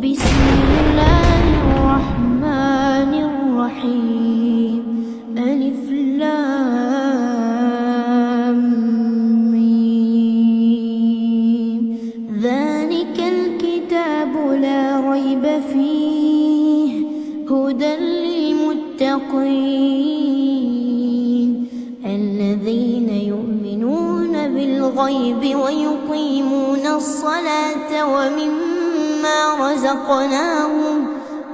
بسم الله الرحمن الرحيم. ألف لام ميم. ذلك الكتاب لا ريب فيه هدى للمتقين الذين يؤمنون بالغيب ويقيمون الصلاة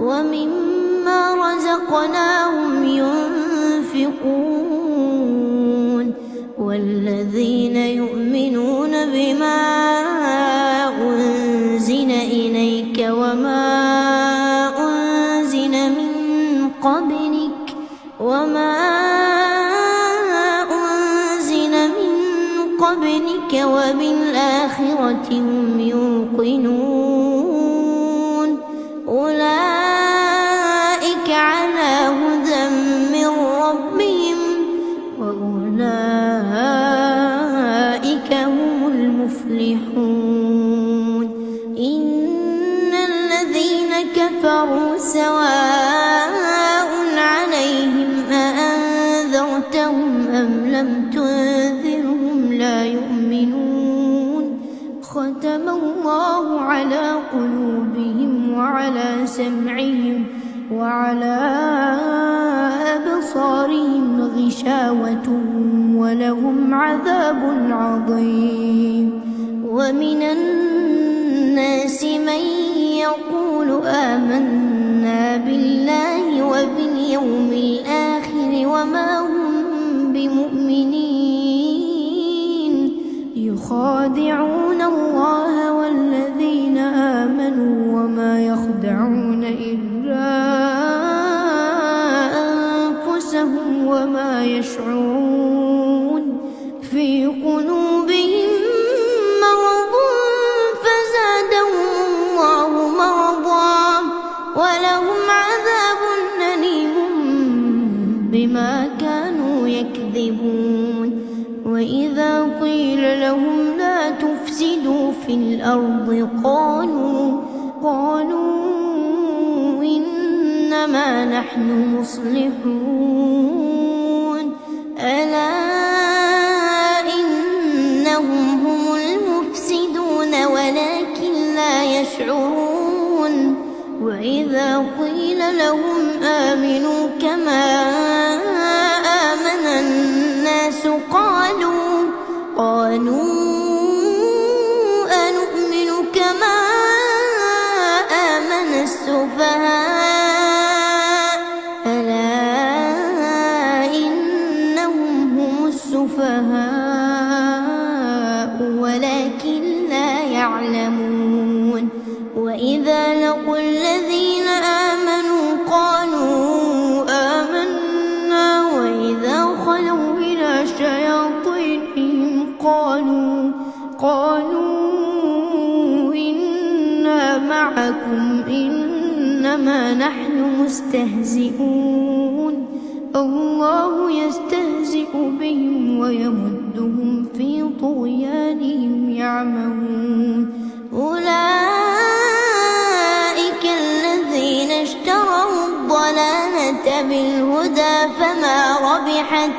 ومما رزقناهم ينفقون والذين يؤمنون بما أنزل إليك وما أنزل من قبلك وبالآخرة هم يوقنون أولئك على هدى من ربهم وأولئك هم المفلحون. إن الذين كفروا سواء عليهم أأنذرتهم أم لم تنذرهم لا يؤمنون. ختم الله على قلوبهم وعلى سمعهم وعلى أبصارهم غشاوة ولهم عذاب عظيم. ومن الناس من يقول آمنا بالله وباليوم الآخر وما هم بمؤمنين يخادعون الله والذين آمنوا وما يخدعون إلا أنفسهم وما يشعرون. في قلوبهم مرض فزادهم الله مرضا ولهم عذاب أليم بما كانوا يكذبون. وإذا قيل لهم لا تفسدوا في الأرض قالوا إنما نحن مصلحون. ألا إنهم هم المفسدون ولكن لا يشعرون. وإذا قيل لهم آمنوا كما آمن الناس قالوا أنؤمن كما آمن السفهاء. ألا إنهم هم السفهاء ولكن لا يعلمون. وإذا لقوا الذين آمنوا قالوا آمنا وإذا خلوا إلى شياطينهم قالوا إنا معكم إنما نحن مستهزئون. الله يستهزئ بهم ويمدهم في طغيانهم يعمهون. أولئك الذين اشتروا الضلالة بالهدى فما ربحت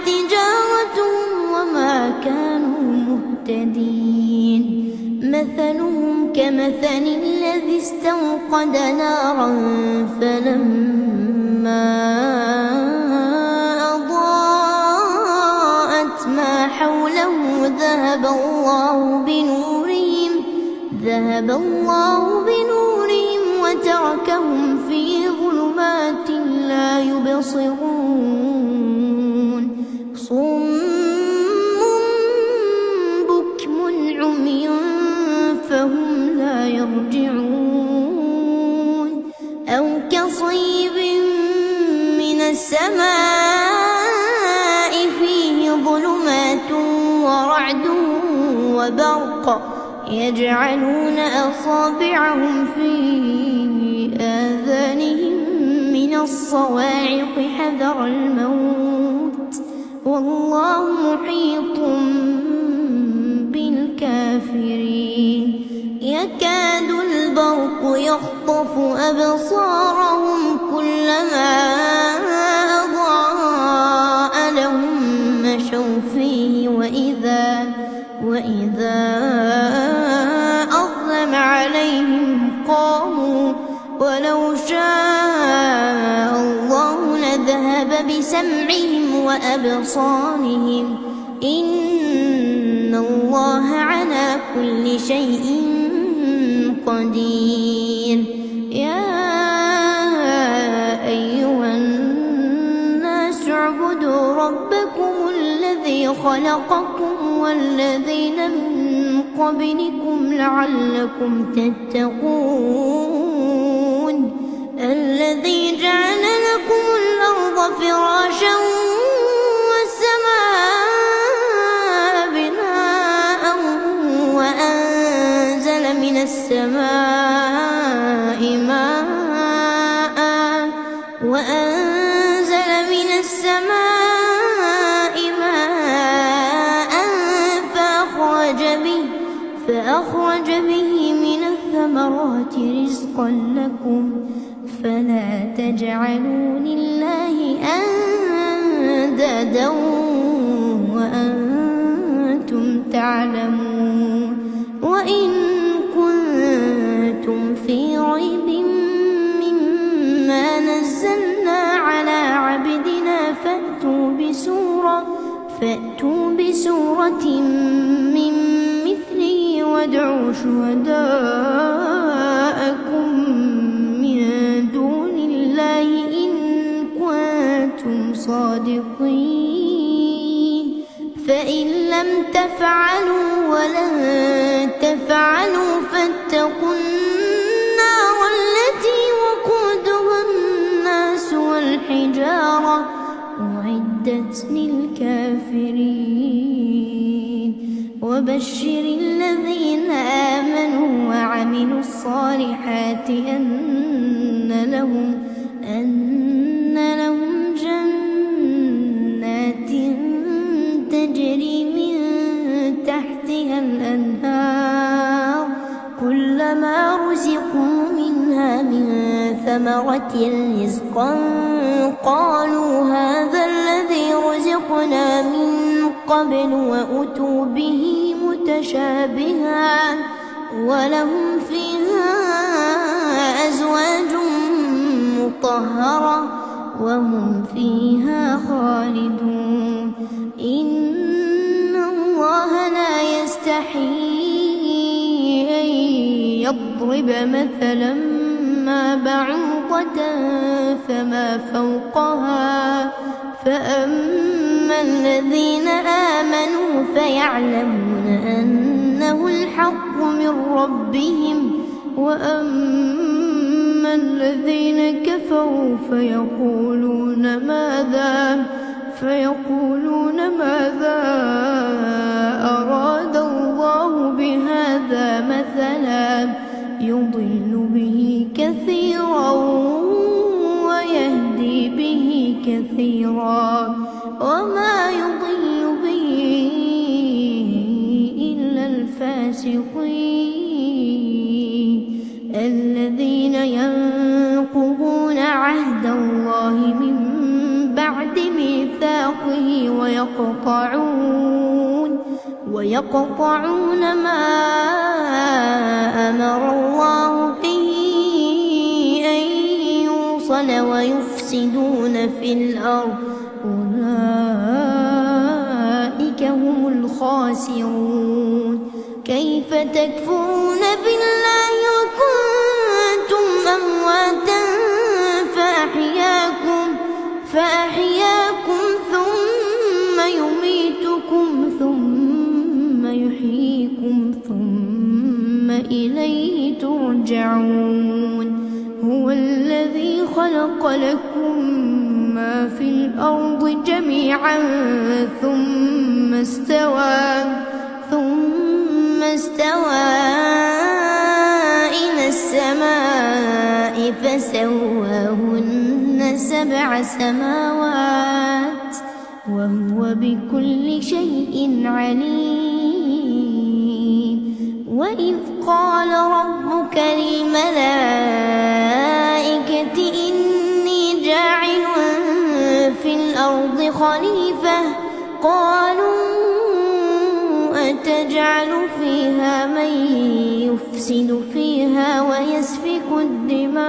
تجارتهم وما كانوا مهتدين. مثلهم كمثل الذي استوقد نارا فلما أضاءت ما حوله ذهب الله بنورهم وتركهم في ظلمات لا يبصرون. صم بكم عمي فهم لا يرجعون. أو كصيب من السماء فيه ظلمات ورعد وبرق يجعلون أصابعهم في آذانهم من الصواعق حذر الموت والله محيط بالكافرين. للكافرين يكاد البرق يخطف أبصارهم كلما أضاء لهم مشوا فيه وإذا أظلم عليهم قاموا ولو شاء الله لذهب بسمعهم وأبصارهم إن الله على كل شيء قدير يا أيها الناس اعبدوا ربكم الذي خلقكم والذين من قبلكم لعلكم تتقون الذي جعل لكم الأرض فراشا والسماء بناء وأنزل من السماء ماء فأخرج به من الثمرات رزقا لكم فلا تجعلوا لله أندادا وأنتم تعلمون وإن كنتم في ريب مما نزلنا على عبدنا فأتوا بسورة من مثله وادعوا شهداءكم من دون الله إن كنتم صادقين فإن لم تفعلوا ولن تفعلوا فاتقوا النار التي وقودها الناس والحجارة أعدت للكافرين وبشر الذين آمنوا وعملوا الصالحات أن لهم جنات تجري من تحتها الأنهار كلما رزقوا منها من ثمرة رزقا قالوا هذا الذي رزقنا من قبل وأتوا به متشابها ولهم فيها أزواج مطهرة وهم فيها خالدون إن الله لا يستحيي أن يضرب مثلا ما بعوضة فما فوقها فأما الذين آمنوا فيعلمون أنه الحق من ربهم وأما الذين كفروا فيقولون ماذا أراد الله بهذا مثلا يضل به كثيرا ويهدي به كثيرا وما يضل به إلا الفاسقين الذين ينقضون عهد الله من بعد ميثاقه ويقطعون ما أمر الله به أن يوصل ويفسدون في الأرض أولئك هم الخاسرون كيف تكفرون بالله وكنتم أمواتا فأحياكم ثم يميتكم ثم يحييكم ثم إليه ترجعون هو الذي خلق لكم ما في الأرض جميعا ثم استوى إلى السماء فسواهن 7 سماوات وهو بكل شيء عليم وإذ قال ربك للملائكة إني جاعل في الأرض خليفة قالوا أتجعل فيها من يفسد فيها ويسفك الدماء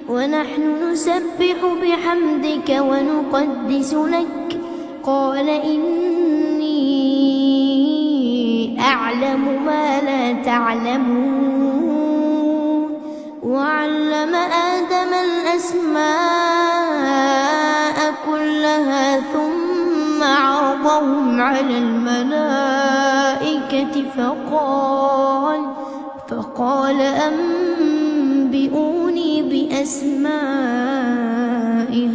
ونحن نسبح بحمدك ونقدس لك قال إني أعلم ما لا تعلمون وعلم آدم الأسماء كلها ثم عرضهم على الملائكة فقال أنبئوني بأسماء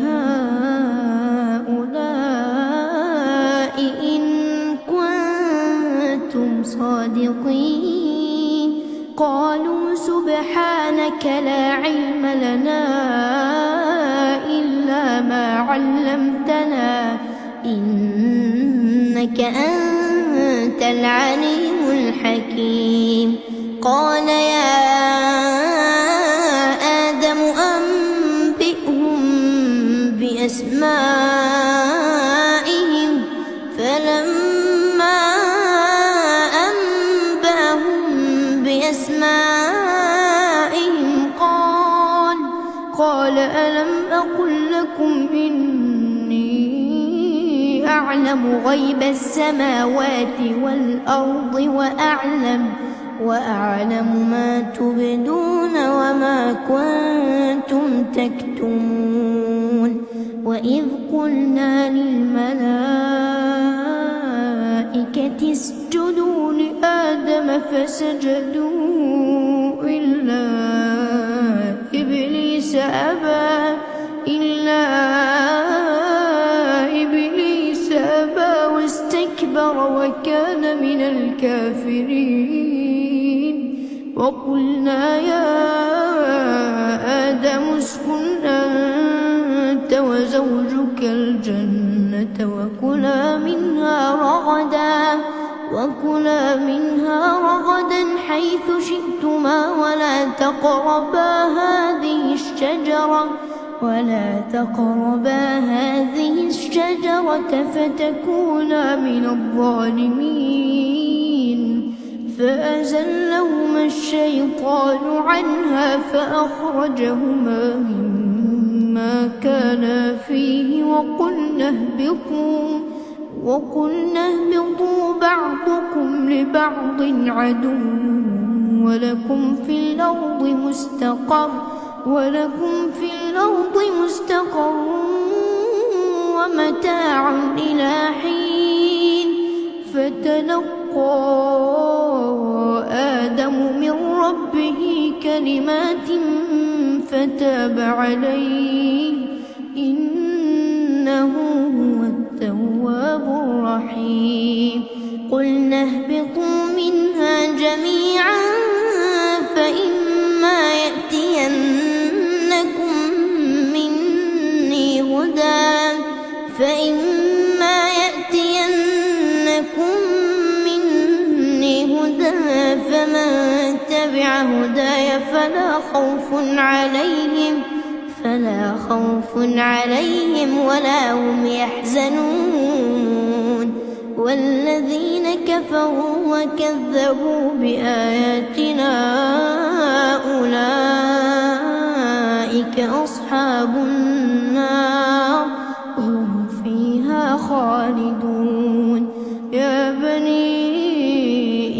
هؤلاء إن كنتم صادقين قالوا سبحانك لا علم لنا إلا ما علمتنا إنك أنت العليم الحكيم قال يا آدم أنبئهم بأسمائهم فلما أنبأهم بأسمائهم قال ألم أقل لكم إني أعلم غيب السماوات والأرض وأعلم ما تبدون وما كنتم تكتمون وإذ قلنا للملائكة اسجدوا لآدم فسجدوا إلا إبليس أبى واستكبر وكان من الكافرين وقلنا يا آدم اسكن أنت وزوجك الجنة وكلا منها رغدا حيث شئتما ولا تقربا هذه الشجرة فتكونا من الظالمين فأزلهما الشيطان عنها فأخرجهما مما كانا فيه وقلنا اهبطوا بعضكم لبعض عدو ولكم في الأرض مستقر ومتاع إلى حين فتلقى آدم من ربه كلمات فتاب عليه إنه هو التواب الرحيم قلنا اهبطوا منها جميعا فإما يأتينكم مني هدى فمن تبع هداي فلا خوف عليهم ولا هم يحزنون والذين كفروا وكذبوا بآياتنا أولئك أصحاب النار هم فيها خالدون يا بني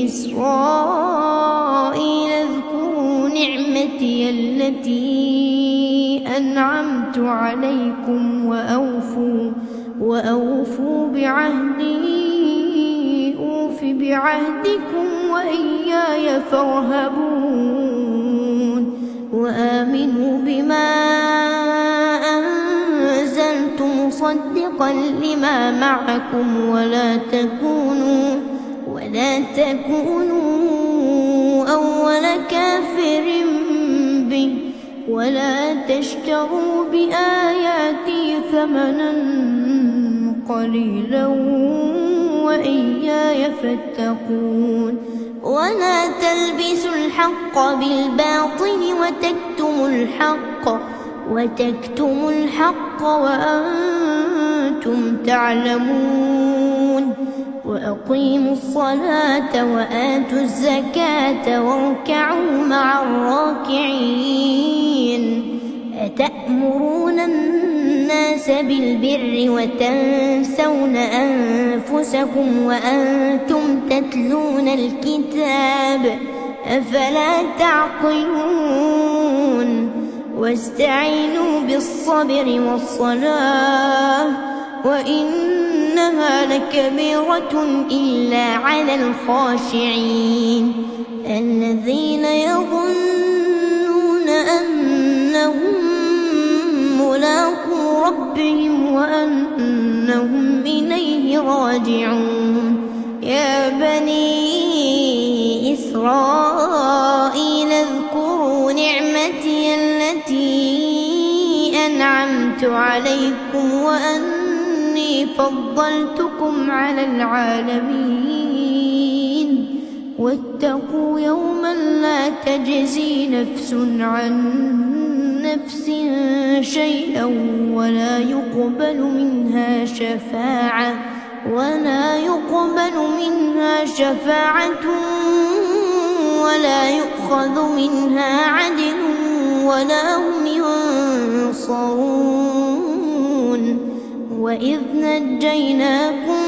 إسرائيل اذكروا نعمتي التي أنعمت عليكم وأوفوا بعهدي أوف بعهدكم وإياي فارهبون وآمنوا بما أنزلت مصدقا لما معكم ولا تكونوا أول كافر به ولا تشتروا بآياتي ثمنا قليلا وإياي فاتقون ولا تلبسوا الحق بالباطل وتكتموا الحق وأنتم تعلمون وأقيموا الصلاة وآتوا الزكاة واركعوا مع الراكعين أتأمرون الناس بالبر وتنسون أنفسكم وأنتم تتلون الكتاب أفلا تعقلون واستعينوا بالصبر والصلاة وإنها لكبيرة إلا على الخاشعين الذين يظنون أنهم ملاقو ربهم وأنهم إليه راجعون يا بني إسرائيل اذكروا نعمتي التي أنعمت عليكم وأني فضلتكم على العالمين واتقوا يوما لا تجزي نفس عن نفس شيئا ولا يقبل منها شفاعة ولا يؤخذ منها عدل ولا هم ينصرون وإذ نجيناكم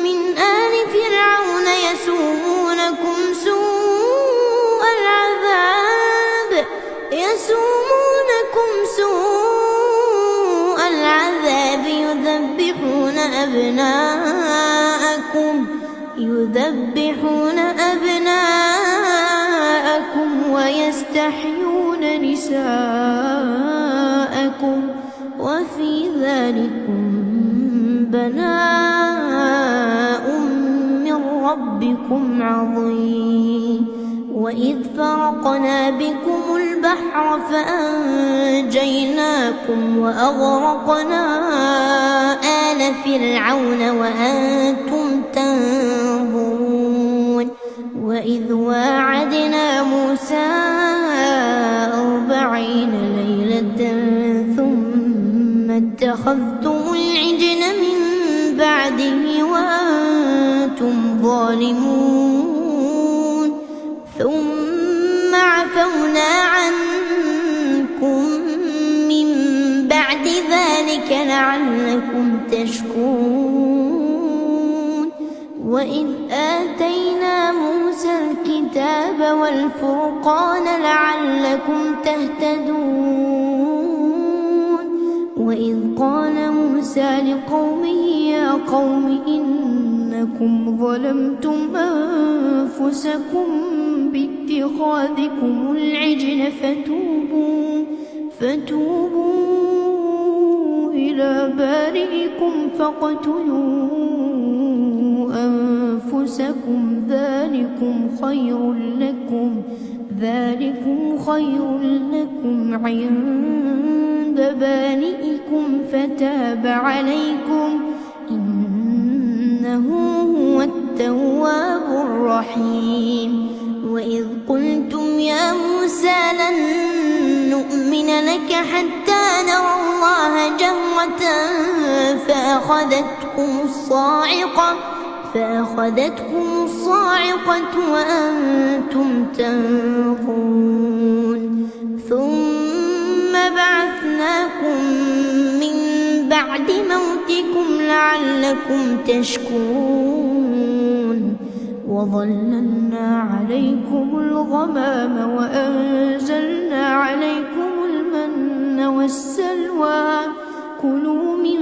من آل فرعون يسومونكم سوء العذاب يذبحون أبناءكم ويستحيون نساءكم وفي ذلكم بلاء من ربكم عظيم وإذ فرقنا بكم البحر فأنجيناكم وأغرقنا آل فرعون وأنتم تنظرون وإذ واعدنا موسى 40 ليلة ثم اتخذتم العجل من بعده وأنتم ظالمون ثم عفونا عنكم من بعد ذلك لعلكم تشكرون وإذ آتينا موسى الكتاب والفرقان لعلكم تهتدون وإذ قال موسى لقومه يا قوم إنكم ظلمتم أنفسكم باتخاذكم العجل فتوبوا إلى بارئكم فاقتلوا أنفسكم ذلكم خير لكم عند بارئكم فتاب عليكم إنه هو التواب الرحيم وإذ قلتم يا موسى لن نؤمن لك حتى نرى الله جهرة فأخذتكم الصاعقة وأنتم تنظرون ثم بعثناكم من بعد موتكم لعلكم تشكرون وظللنا عليكم الغمام وأنزلنا عليكم المن والسلوى كلوا من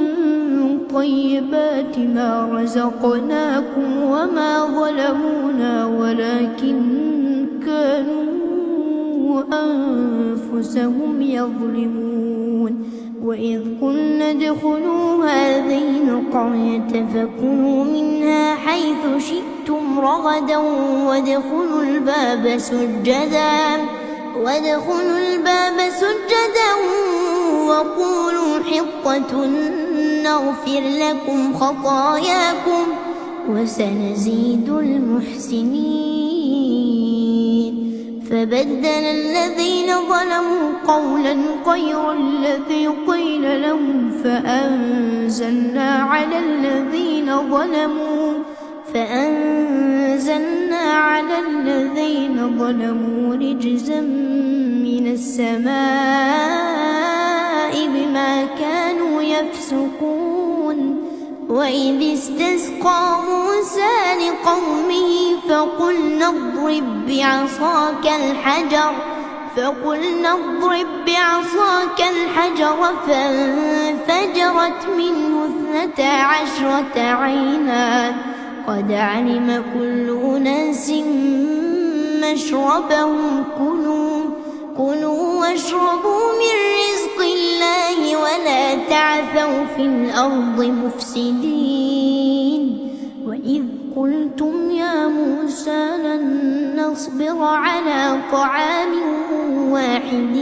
طيبات ما رزقناكم وما ظلمونا ولكن كانوا أنفسهم يظلمون وإذ قلنا ادخلوا هذه القرية فكلوا منها حيث شئتم رغدا وادخلوا الباب سجدا وقولوا حطة نغفر لكم خطاياكم وسنزيد المحسنين. فبدل الذين ظلموا قولا غير الذي قيل لهم فأنزلنا على الذين ظلموا رجزا من السماء بما كانوا يفسقون. وإذ استسقى موسى لقومه فقلنا اضرب بعصاك الحجر فانفجرت منه 12 عينا قد علم كل أناس مشربهم كلوا واشربوا من رزق الله ولا تعثوا في الأرض مفسدين. وإذ قلتم يا موسى لن نصبر على طعام واحد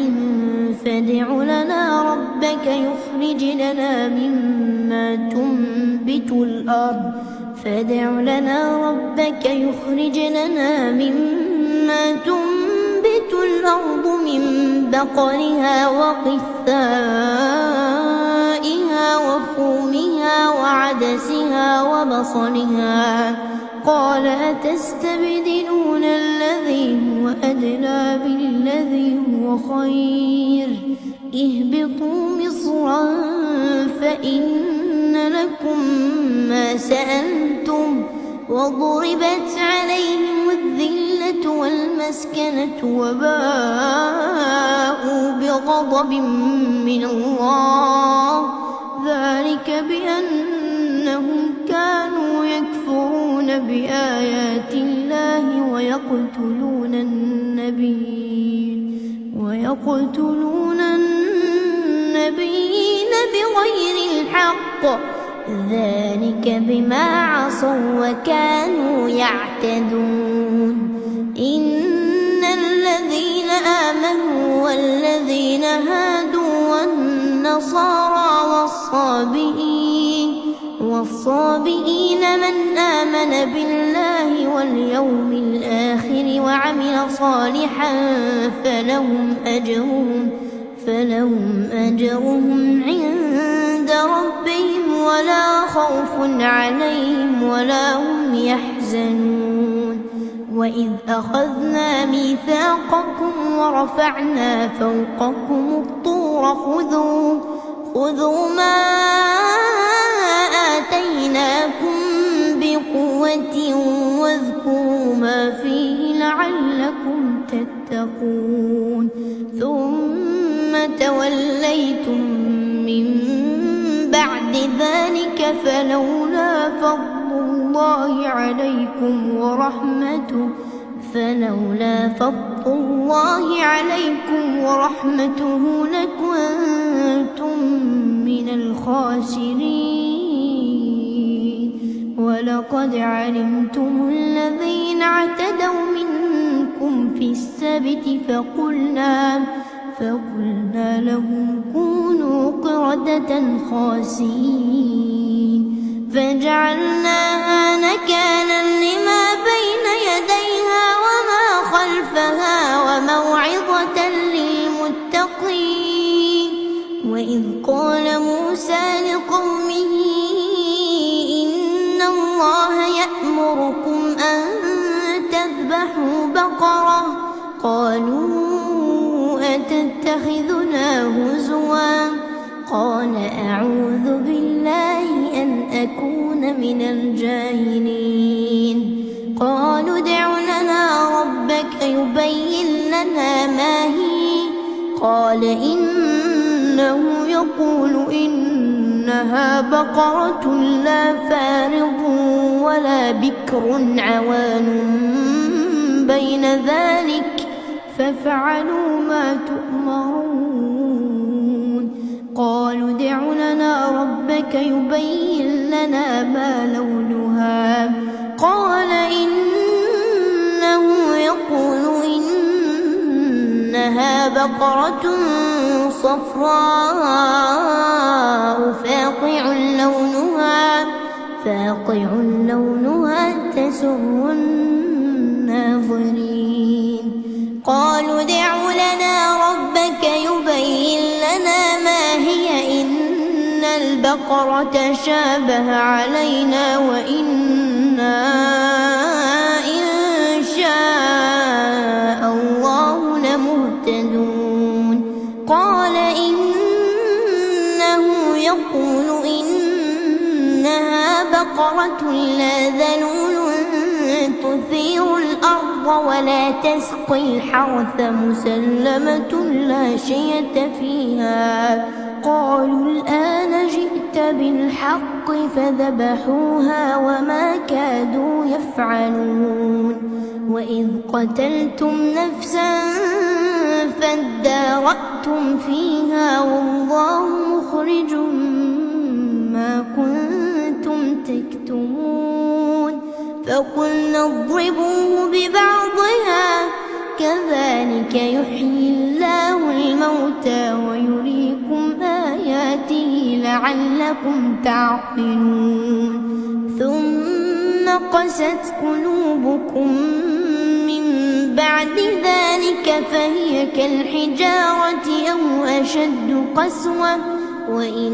فادع لنا ربك يخرج لنا مما تنبت الأرض من بقلها وقثائها وفومها وعدسها وبصلها قال أتستبدلون الذي هو أدنى بالذي هو خير اهبطوا مصرا فإن لكم ما سألتم وضربت عليهم الذلة والمسكنة وباءوا بغضب من الله ذلك بأنهم كانوا يكفرون بآيات الله ويقتلون النبيين بغير الحق ذلك بما عصوا وكانوا يعتدون. إن الذين آمنوا والذين هادوا والنصارى والصابئين من آمن بالله واليوم الآخر وعمل صالحا فلهم أجرهم عند ربهم ولا خوف عليهم ولا هم يحزنون. وإذ أخذنا ميثاقكم ورفعنا فوقكم الطور خذوا ما آتيناكم بقوة واذكروا ما فيه لعلكم تتقون. ثم توليتم من بعد ذلك فلولا فضل الله عليكم ورحمته لكنتم من الخاسرين. ولقد علمتم الذين اعتدوا منكم في السبت فقلنا لهم كونوا قردة خاسئين فجعلناها نكالا لما بين يديها وما خلفها وموعظة للمتقين. وإذ قال موسى لقومه إن الله يأمركم أن تذبحوا بقرة قالوا أتتخذنا هزوا قال أعوذ بالله أن أكون من الجاهلين. قالوا ادع لنا ربك يبين لنا ما هي قال إنه يقول إنها بقرة لا فارض ولا بكر عوان بين ذلك فافعلوا ما تؤمرون. قالوا ادع لنا ربك يبين لنا ما لونها قال إنه يقول إنها بقرة صفراء فاقع لونها تسر الناظرين قالوا ادع لنا ربك يبين لنا ما هي إن البقرة شابه علينا وإنا إن شاء الله لمهتدون قال إنه يقول إنها بقرة لا ذلول تثير الأرض ولا تسقي الحرث مسلمة لا شية فيها قالوا الآن جئت بالحق فذبحوها وما كادوا يفعلون وإذ قتلتم نفسا فادارأتم فيها والله مخرج ما كنتم تكتمون فقلنا اضربوه ببعضها كذلك يحيي الله الموتى ويريكم آياته لعلكم تعقلون ثم قست قلوبكم من بعد ذلك فهي كالحجارة أو أشد قسوة وإن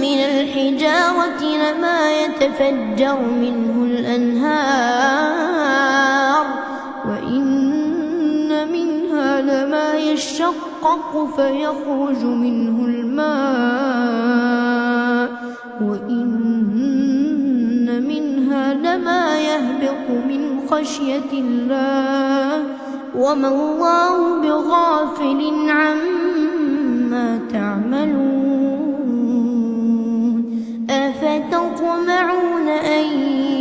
من الحجارة لما يتفجر منه الأنهار وإن منها لما يشقق فيخرج منه الماء وإن منها لما يهبط من خشية الله وما الله بغافل عما تعملون أفتطمعون أن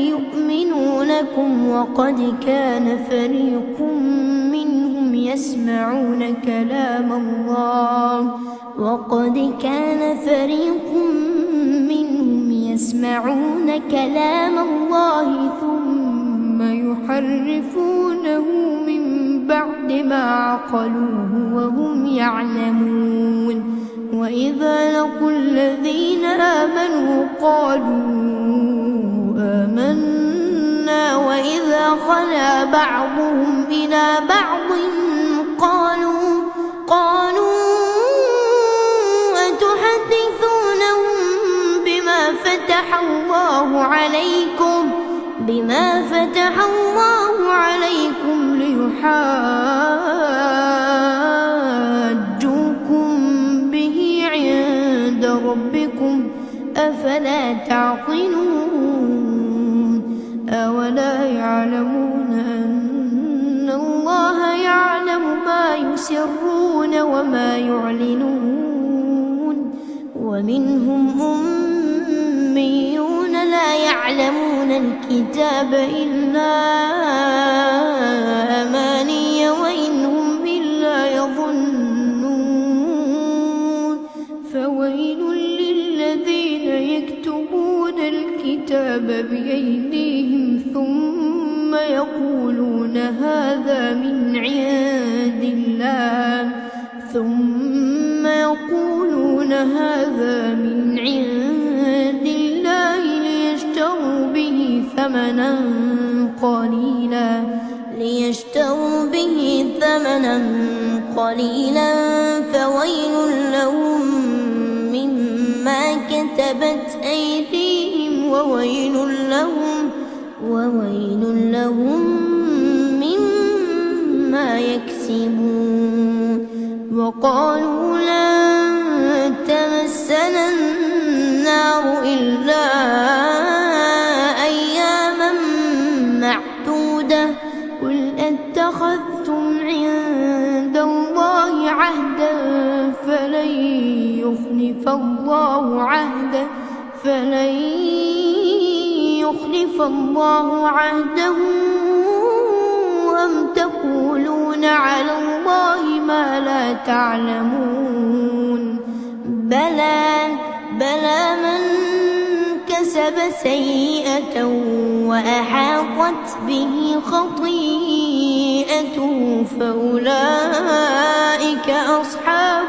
يؤمنوا لكم وقد كان فريق منهم يسمعون كلام الله ثم يحرفونه من بعد ما عقلوه وهم يعلمون وإذا لقوا الذين آمنوا قالوا آمنا وإذا خلا بعضهم إلى بعض قالوا أتحدثونهم بما فتح الله عليكم ليحاجوكم به عند ربكم أفلا تعقلون أولا يعلمون أن الله يعلم ما يسرون وما يعلنون ومنهم أميون لا يعلمون الكتاب إلا أماني وإن هم إلا يظنون فويل للذين يكتبون الكتاب بأيديهم ثم يقولون هذا من عند الله ليشتروا به ثمنا قليلا فويل لهم مما كتبت أيديهم وويل لهم مما يكسبون وقالوا لن تمسنا النار إلا أياما معدودة قل أتخذتم عند الله عهدا فلن يخلف الله عهده أم تقولون على الله ما لا تعلمون بلى من كسب سيئة وأحاطت به خطيئته فأولئك أصحاب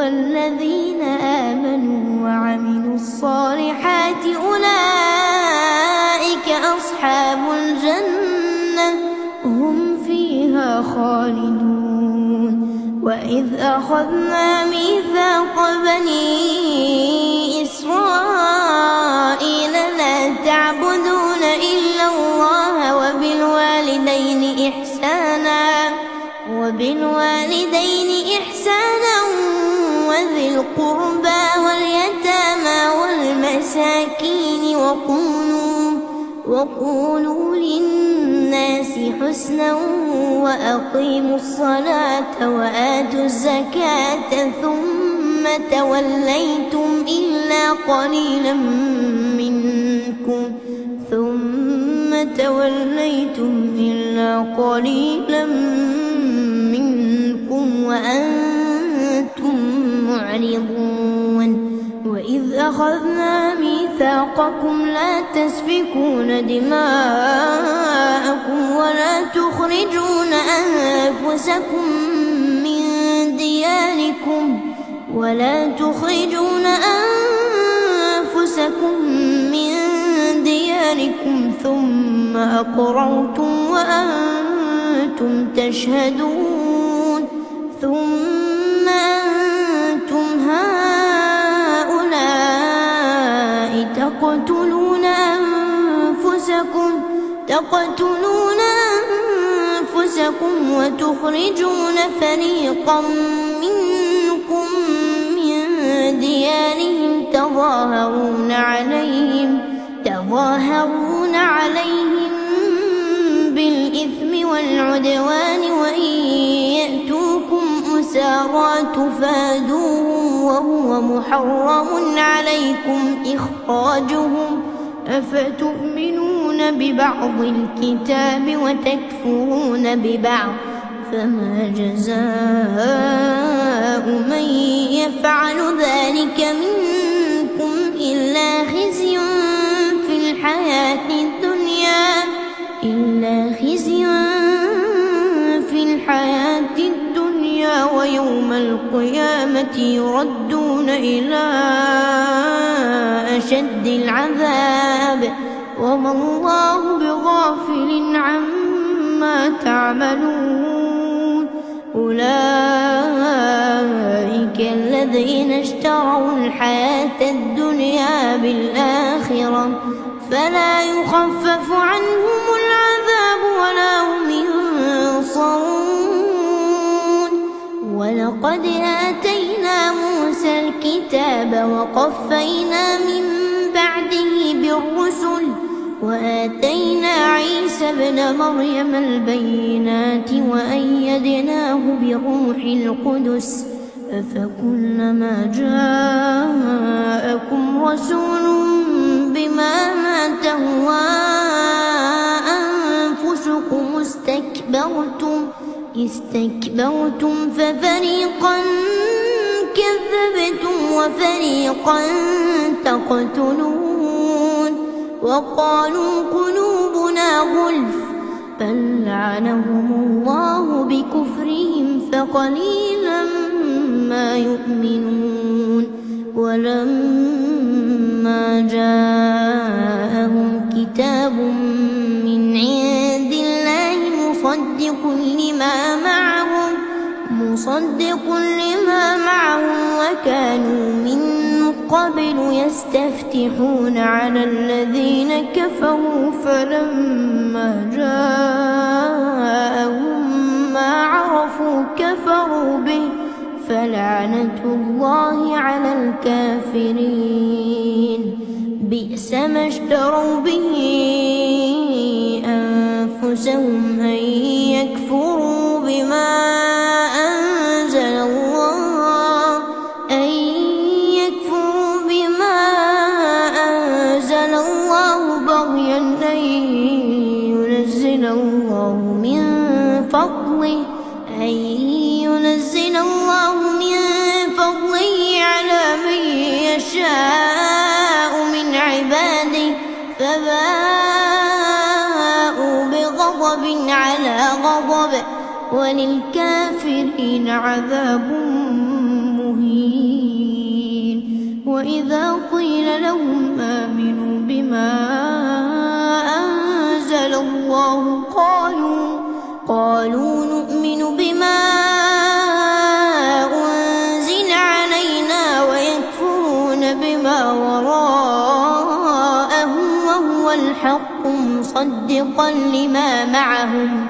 والذين آمنوا وعملوا الصالحات أولئك أصحاب الجنة هم فيها خالدون. وإذ أخذنا ميثاق بني إسرائيل لا تعبدون إلا الله وبالوالدين إحسانا وذي القربى واليتامى والمساكين وقولوا للناس حسنا وأقيموا الصلاة وآتوا الزكاة ثم توليتم إلا قليلا منكم وأنتم معرضون. وإذ أخذنا ميثاقكم لا تسفكون دماءكم ولا تخرجون أنفسكم من دياركم ثم أقررتم وأنتم تشهدون. ثم أنتم هؤلاء تقتلون أنفسكم وتخرجون فريقا منكم من ديارهم تظاهرون عليهم بالإثم والعدوان وإن يأتوكم أسارى تفادوهم وهو محرم عليكم إخراجهم أفتؤمنون ببعض الكتاب وتكفرون ببعض فما جزاء من يفعل ذلك منكم إلا خزي في الحياة الدنيا ويوم القيامة يردون إلى أشد العذاب وما الله بغافل عما تعملون. أولئك الذين اشتروا الحياة الدنيا بالآخرة فلا يخفف عنهم العذاب ولا هم ينصرون. ولقد آتينا موسى الكتاب وقفينا من بعده بالرسل وآتينا عيسى ابن مريم البينات وأيدناه بروح القدس أفكلما جاءكم رسول بما تهوى أنفسكم استكبرتم ففريقا كذبتم وفريقا تقتلون. وقالوا قلوبنا غلف بل لعنهم الله بكفرهم فقليلا ما يؤمنون. ولما جاءهم كتاب من عند الله مصدق لما معهم وكانوا من قبل يستفتحون على الذين كفروا فلما جاءهم ما عرفوا كفروا به فلعنة الله على الكافرين. بئس ما اشتروا به أنفسهم أن يكفروا بما أنزل الله بغيا أن ينزل الله من فضله على من يشاء من عباده فباءوا بغضب على غضب وللكافرين عذاب مهين. مبين وإذا قيل لهم آمنوا بما أنزل الله قالوا نؤمن بما أنزل علينا ويكفرون بما وراءه وهو الحق مصدقا لما معهم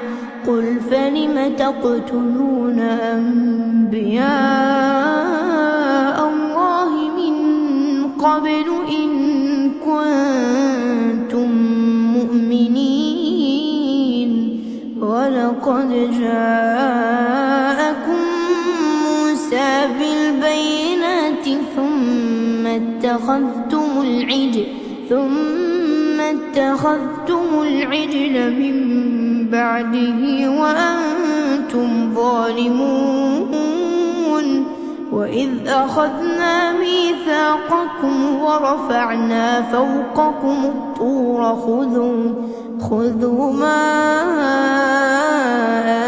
قل فلم تقتلون أنبياء الله من قبل إن كنتم مؤمنين ولقد جاءكم موسى بالبينات ثم اتخذتم العجل من بعده وأنتم ظالمون وإذ أخذنا ميثاقكم ورفعنا فوقكم الطور خذوا ما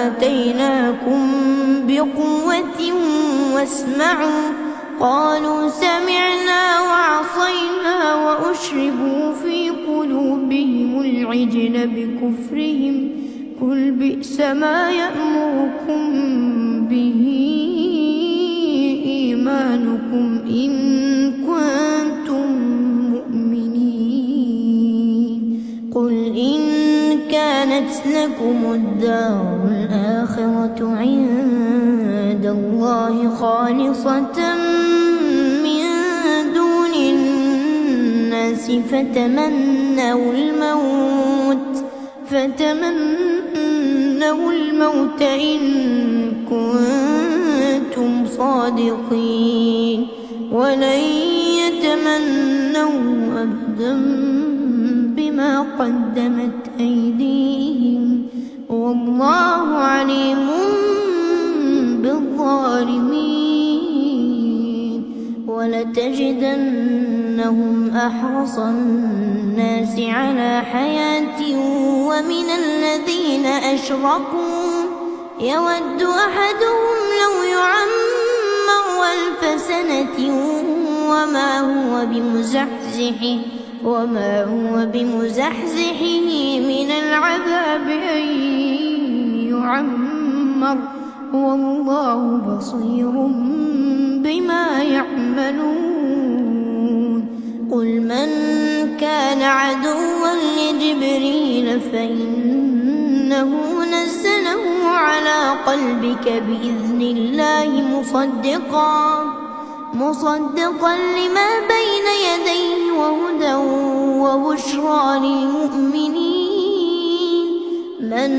آتيناكم بقوة واسمعوا قالوا سمعنا وعصينا وأشربوا في قلوبهم العجل بكفرهم قل بئس ما يأمركم به إيمانكم إن كنتم مؤمنين قل إن كانت لكم الدار الآخرة عند الله خالصة من دون الناس فتمنوا الموت إن كنتم صادقين ولن يتمنوا أبدا بما قدمت أيديهم والله عليم بالظالمين ولتجدنهم أحرص الناس على حياة ومن الذين أشركوا يود أحدهم لو يعمر 1000 سنة وما هو بمزحزحه من العذاب أن يعمر والله بصير بما يعملون قل من كان عدوا لجبريل فإنه نزله على قلبك بإذن الله مصدقا لما بين يديه وهدى وبشرى للمؤمنين من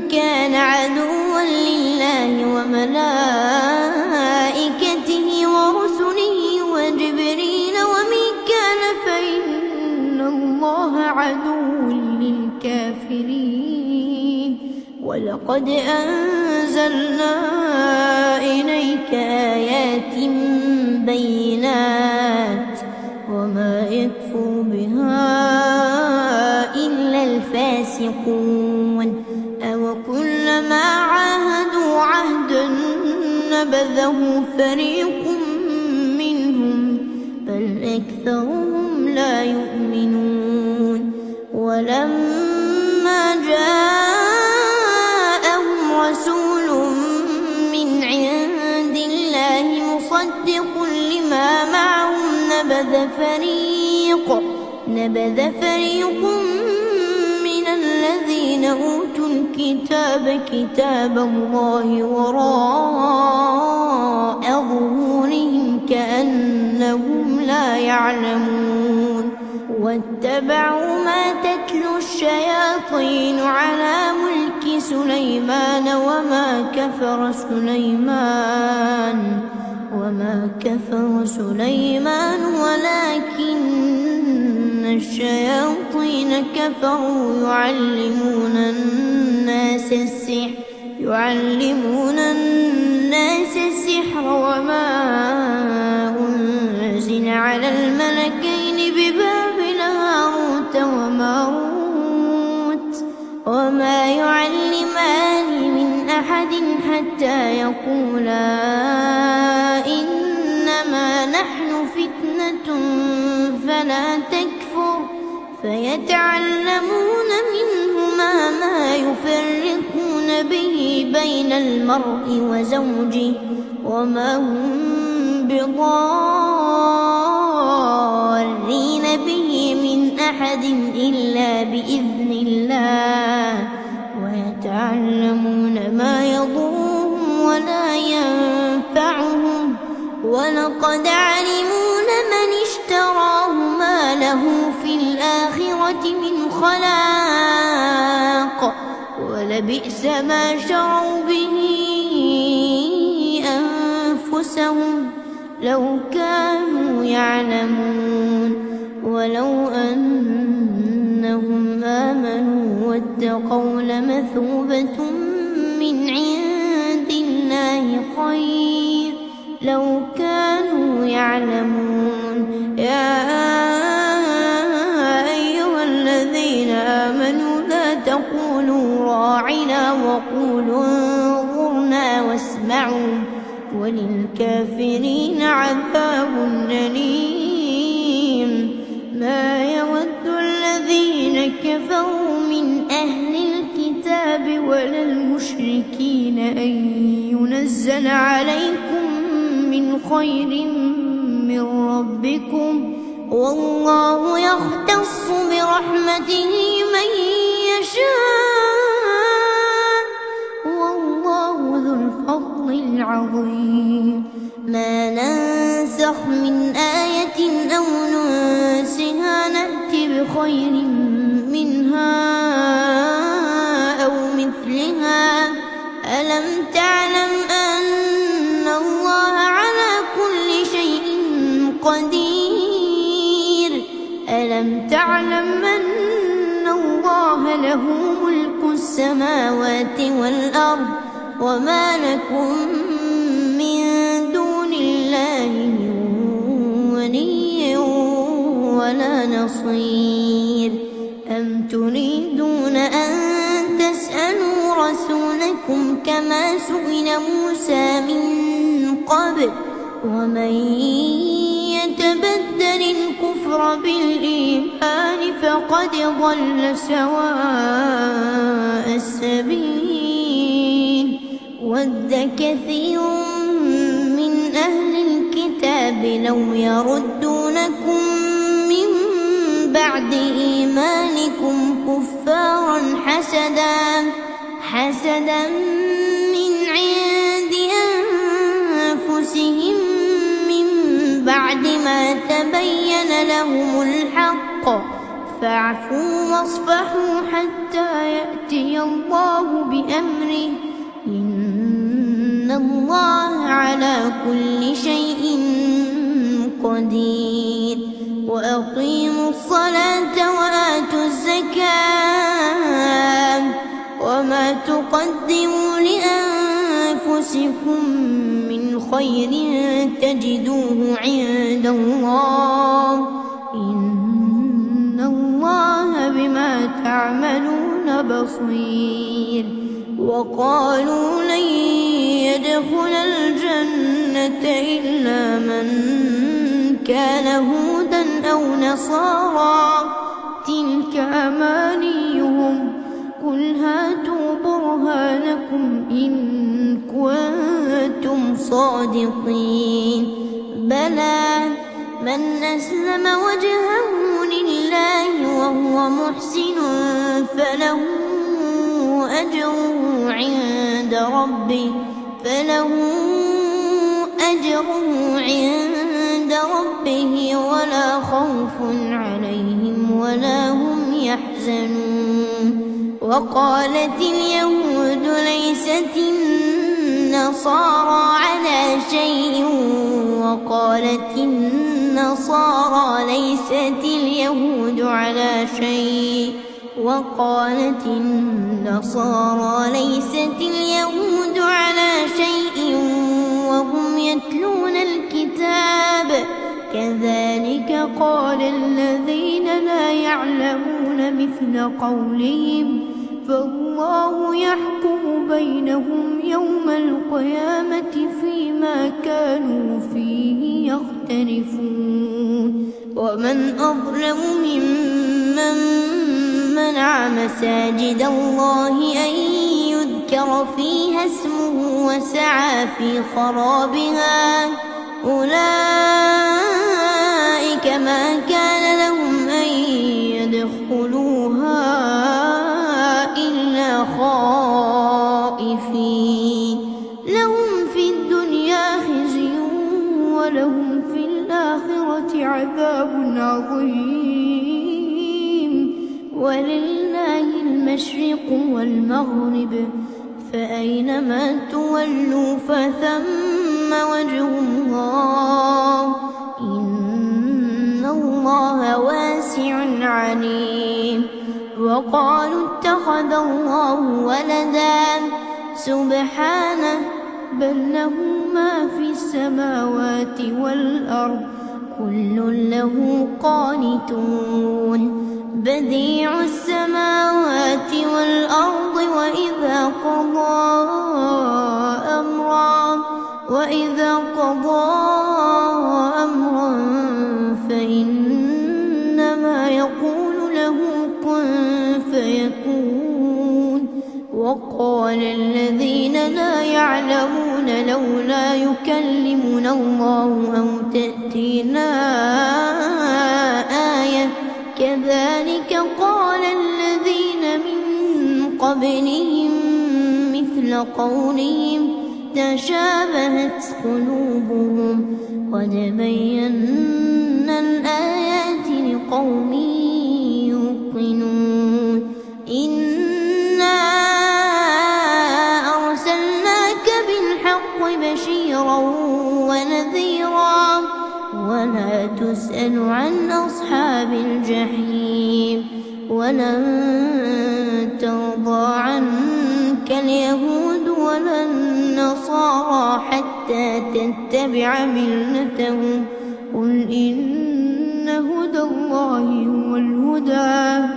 كان عدوا لله وملائكته ورسله وجبريل وميكال فإن الله عدو للكافرين ولقد أنزلنا إليك آيات بينات وما يكفر بها إلا الفاسقون أوكلما عاهدوا عهدا نبذه فريق منهم بل أكثرهم لا يؤمنون ولما جاءهم رسول من عند الله مصدق لما معهم نبذ فريق من الذين أوتوا الكتاب كتاب الله وراء ظهورهم كأنهم لا يعلمون واتبعوا ما تتلو الشياطين على ملك سليمان وما كفر سليمان ولكن الشياطين كفروا يعلمون الناس السحر وما أنزل على الملكين ببابل هاروت وماروت وما يعلمان من أحد أحد حتى يقولا إنما نحن فتنة فلا تكفر فيتعلمون منهما ما يفرقون به بين المرء وزوجه وما هم بضارين به من أحد إلا بإذن الله ويتعلمون ما يضرهم ولا ينفعهم ولقد علموا لمن اشتراه ما له في الآخرة من خلاق ولبئس ما شروا به أنفسهم لو كانوا يعلمون ولو أنهم آمنوا واتقوا لمثوبة من عند الله خير لو كانوا يعلمون يا أيها الذين آمنوا لا تقولوا راعنا وقولوا انظرنا واسمعوا وللكافرين عذاب أليم ما يود الذين كفروا من أهل الكتاب ولا المشركين أن ينزل عليكم من خير من ربكم والله يختص برحمته من يشاء والله ذو الفضل العظيم ما ننسخ من آية أو ننسها نأتي بخير منها أو مثلها ألم تعلم أن الله على كل شيء قدير ألم تعلم أن الله له ملك السماوات والأرض وما لكم من دون الله من ولي ولا نصير أم تريدون أن تسألوا رسولكم كما سئل موسى من قبل ومن يتبدل الكفر بالإيمان فقد ضل سواء السبيل ود كثير من أهل الكتاب لو يردونكم من بعد إيمانكم كفارا حسدا من عند أنفسهم من بعد ما تبين لهم الحق فاعفوا واصفحوا حتى يأتي الله بأمره إن الله على كل شيء قدير وأقيموا الصلاة وآتوا الزكاة وما تقدموا لأنفسكم من خير تجدوه عند الله إن الله بما تعملون بصير وقالوا لن يدخل الجنة إلا من كان هودا أو نصارى تلك أمانيهم قل هاتوا برهانكم إن كنتم صادقين بلى من أسلم وجهه لله وهو محسن فله أجره عند ربه ولا خوف عليهم ولا هم يحزنون وقالت اليهود ليست النصارى على شيء وقالت النصارى ليست اليهود على شيء وقالت النصارى ليست اليهود على شيء وهم يتلون الكتاب كذلك قال الذين لا يعلمون مثل قولهم فالله يحكم بينهم يوم القيامة فيما كانوا فيه يختلفون ومن أظلم ممن منع مساجد الله أن يذكر فيها اسمه وسعى في خرابها أولئك ما كان لهم أن يدخلوها إلا خائفين لهم في الدنيا خزي ولهم في الآخرة عذاب عظيم ولله المشرق والمغرب فأينما تولوا فثم وجه الله إن الله واسع عليم وقالوا اتخذ الله ولدا سبحانه بل له ما في السماوات والأرض كل له قانتون بديع السماوات والأرض وإذا قضى أمرا فإنما يقول له كن فيكون وقال الذين لا يعلمون لولا يكلمنا الله أو تأتينا آية كذلك قال الذين من قبلهم مثل قولهم تشابهت قلوبهم قد بينا الآيات لقوم يوقنون إنا أرسلناك بالحق بشيرا ونذيرا ولا تسأل عن أصحاب الجحيم ولن ترضى عنك اليهود ولا النصارى حتى تتبع ملتهم قل إن هدى الله هو الهدى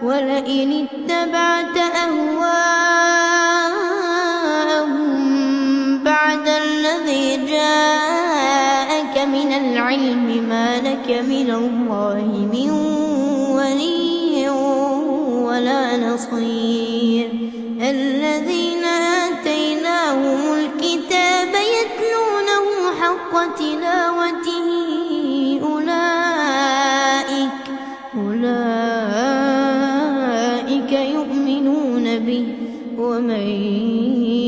ولئن اتبعت أهواءهم بعد الذي جاءك من العلم ما لك من الله من ولي ولا نصير الذين آتيناهم الكتاب يتلونه حق تلاوته أولئك يؤمنون به ومن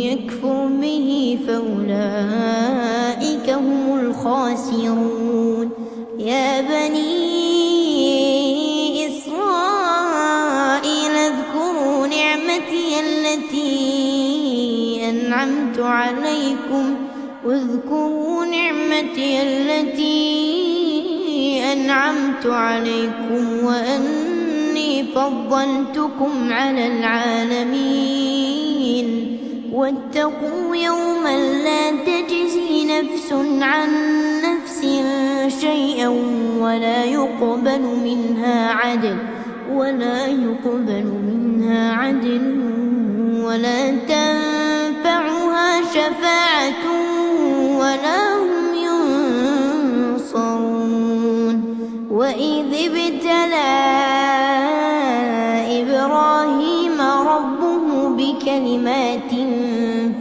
يكفر به فأولئك هم الخاسرون يا بني إسرائيل اذكروا نعمتي التي أنعمت عليكم واذكروا نعمتي التي أنعمت عليكم وأني فضلتكم على العالمين واتقوا يوما لا تجزي نفس عن نفس شيئا ولا يقبل منها عدل ولا تنفعها شفاعة ولا هم ينصرون وإذ ابتلى إبراهيم ربه بكلمات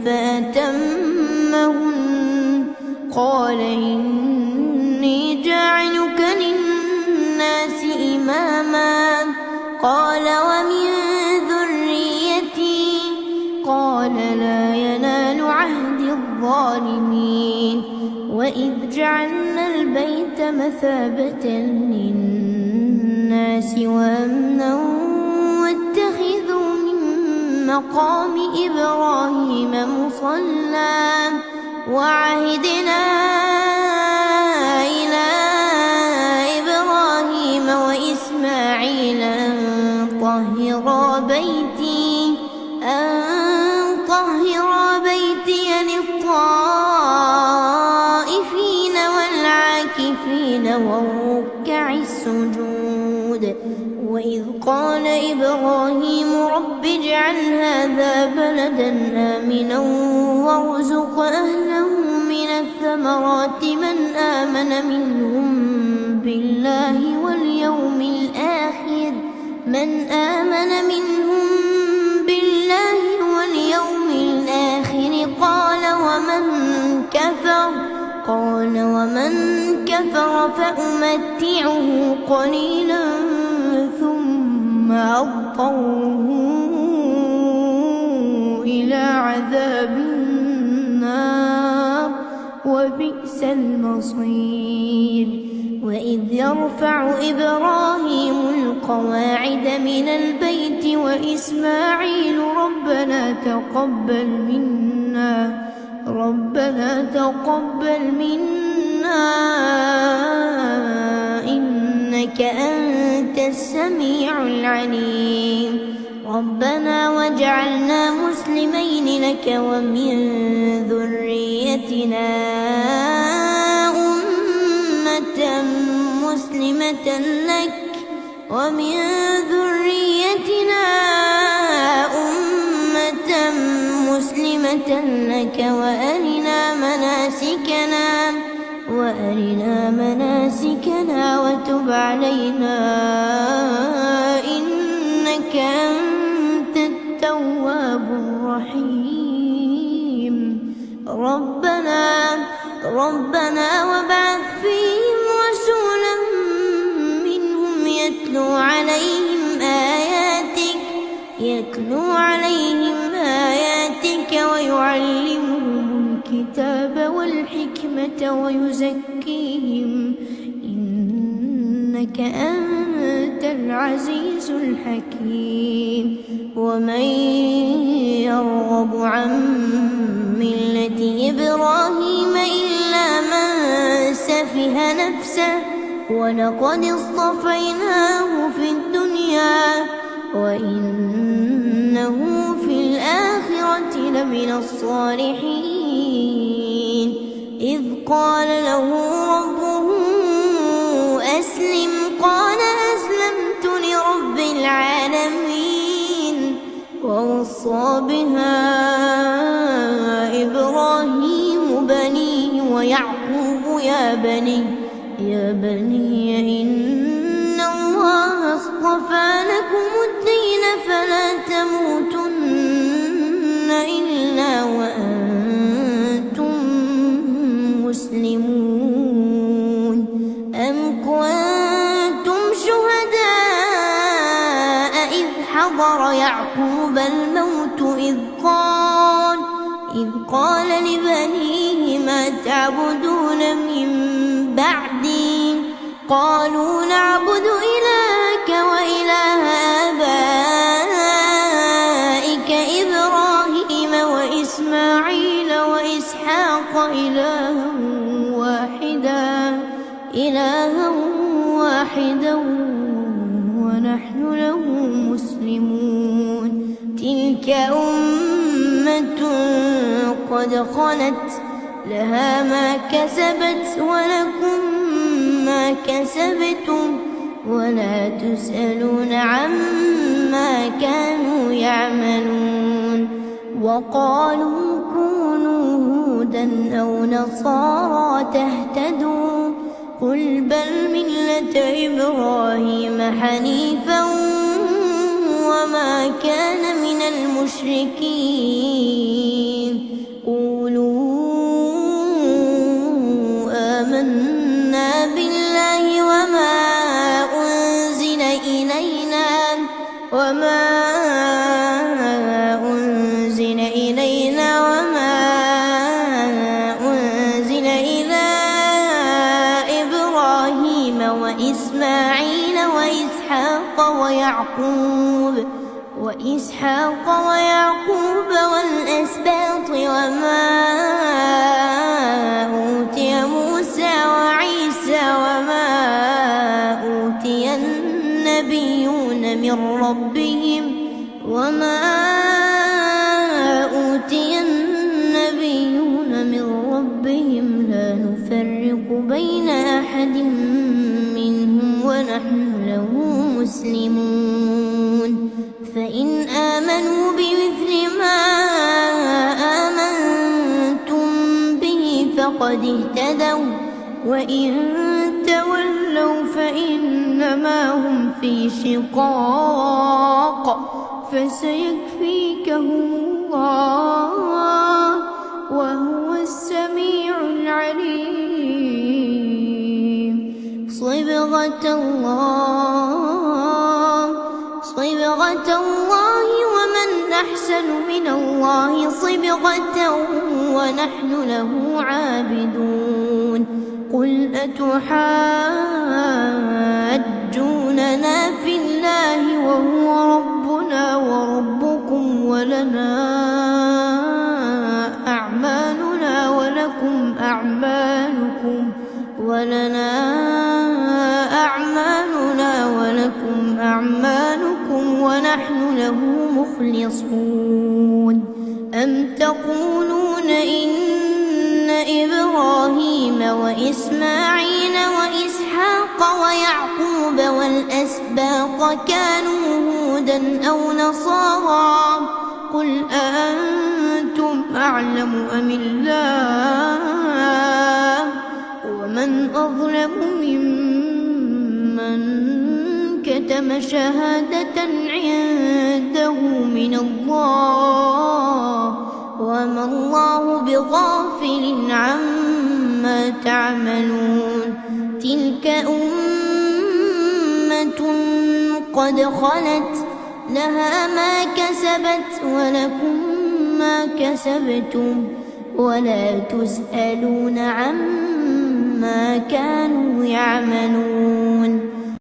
فأتمهن قال إني جاعلك للناس إماما قال ومن ذريتي قال لا ينال عهد الظالمين وإذ جعلنا البيت مثابة للناس وأمنا واتخذوا من مقام إبراهيم مصلى وعهدنا إلى إبراهيم وإسماعيل أن طهرا بيتي للطائفين والعاكفين والركع السجود وإذ قال إبراهيم رب اجعل هذا بلدا بلدا آمنا وارزق أهله من الثمرات من آمن منهم بالله واليوم الآخر قال ومن كفر فأمتعه قليلا ثم أضطره إلى عذاب النار وبئس المصير. وإذ يرفع إبراهيم القواعد من البيت وإسماعيل ربنا تقبل منا إنك أنت السميع العليم. ربنا واجعلنا مسلمين لك ومن ذريتنا أمة مسلمة لك وأرنا مناسكنا وتب علينا إنك أنت التواب الرحيم. ربنا وابعث فيهم رسولا منهم يتلو عليهم آياتك ويعلمهم الكتاب والحكمة ويزكيهم إنك أنت العزيز الحكيم. ومن يرغب عن ملة إبراهيم إلا من سفه نفسه ولقد اصطفيناه في الدنيا وإنه في الآخرة لمن الصالحين. إذ قال له ربه أسلم قال أسلمت لرب العالمين. ووصى بها إبراهيم بنيه ويعقوب يا بني إن الله اصطفى لكم الدين فلا تموتن إلا وأنتم مسلمون. أم كنتم شهداء إذ حضر يعقوب الموت إذ قال لبنيه ما تعبدون من بعدي قالوا نعبد إلهك وإله آبائك إبراهيم وإسماعيل وإسحاق إلها واحدا ونحن له مسلمون. تلك أمة قد خلت لها ما كسبت ولكم ما كسبتم ولا تسألون عما كانوا يعملون. وقالوا كونوا هودا أو نصارى تهتدوا قل بل ملة إبراهيم حنيفا وما كان من المشركين. قولوا آمنا بالله وما أنزل إلينا وما أنزل إلى إبراهيم وإسماعيل وإسحاق ويعقوب والأسباط وما أوتي موسى وعيسى وما أوتي النبيون من ربهم لا نفرق بين أحد منهم ونحن له مسلمون. فإن آمنوا بمثل ما فقد اهتدوا وإن تولوا فإنما هم في شقاق فسيكفيكهم الله وهو السميع العليم. صبغة الله ومن أحسن من الله صبغة ونحن له عابدون. قل أتحاجوننا في الله وهو ربنا وربكم ولنا أعمالنا ولكم أعمالكم ونحن له مخلصون. أم تقولون إن إبراهيم وإسماعيل وإسحاق ويعقوب والأسباط كانوا هودا أو نصارى قل أأنتم أعلم أم الله ومن أظلم ممن كتم شهادة عنده من الله وما الله بغافل عما تعملون. تلك أمة قد خلت لها ما كسبت ولكم ما كسبتم ولا تسألون عما كانوا يعملون.